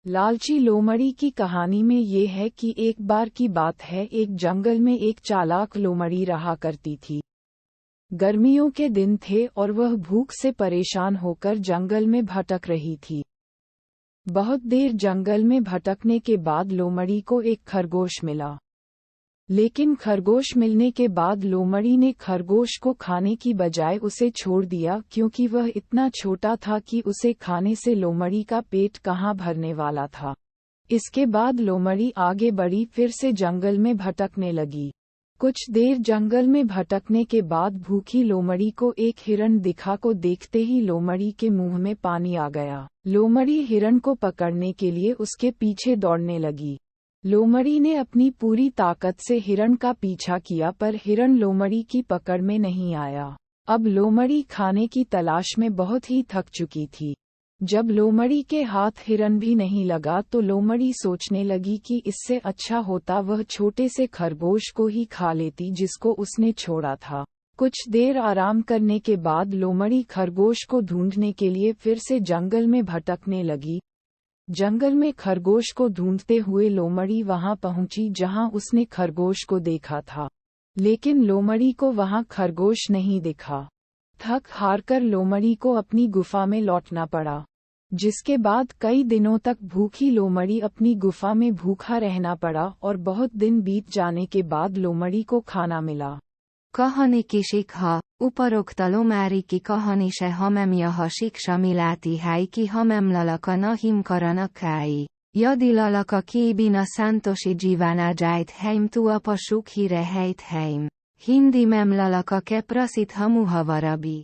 लालची लोमड़ी की कहानी में ये है कि एक बार की बात है, एक जंगल में एक चालाक लोमड़ी रहा करती थी। गर्मियों के दिन थे और वह भूख से परेशान होकर जंगल में भटक रही थी। बहुत देर जंगल में भटकने के बाद लोमड़ी को एक खरगोश मिला। लेकिन खरगोश मिलने के बाद लोमड़ी ने खरगोश को खाने की बजाय उसे छोड़ दिया, क्योंकि वह इतना छोटा था कि उसे खाने से लोमड़ी का पेट कहाँ भरने वाला था। इसके बाद लोमड़ी आगे बढ़ी, फिर से जंगल में भटकने लगी। कुछ देर जंगल में भटकने के बाद भूखी लोमड़ी को एक हिरण दिखा, को देखते ही लोमड़ी के मुंह में पानी आ गया। लोमड़ी हिरण को पकड़ने के लिए उसके पीछे दौड़ने लगी। लोमड़ी ने अपनी पूरी ताकत से हिरण का पीछा किया, पर हिरण लोमड़ी की पकड़ में नहीं आया। अब लोमड़ी खाने की तलाश में बहुत ही थक चुकी थी। जब लोमड़ी के हाथ हिरण भी नहीं लगा तो लोमड़ी सोचने लगी कि इससे अच्छा होता वह छोटे से खरगोश को ही खा लेती जिसको उसने छोड़ा था। कुछ देर आराम करने के बाद लोमड़ी खरगोश को ढूंढने के लिए फिर से जंगल में भटकने लगी। जंगल में खरगोश को ढूंढते हुए लोमड़ी वहां पहुंची जहां उसने खरगोश को देखा था, लेकिन लोमड़ी को वहां खरगोश नहीं दिखा। थक हारकर लोमड़ी को अपनी गुफा में लौटना पड़ा, जिसके बाद कई दिनों तक भूखी लोमड़ी अपनी गुफा में भूखा रहना पड़ा और बहुत दिन बीत जाने के बाद लोमड़ी को खाना मिला। कहानी की शिक्षा। उपरोक्त लोमारी की कहानी से हमें यह शिक्षा मिलती है कि हमें ललक नहीं करना चाहिए। यदि ललक किए बिना संतोषी जीवन जाइत है तो आप सुखी रहते हैं। हिंदी में ललक के प्रसिद्ध मुहावरा भी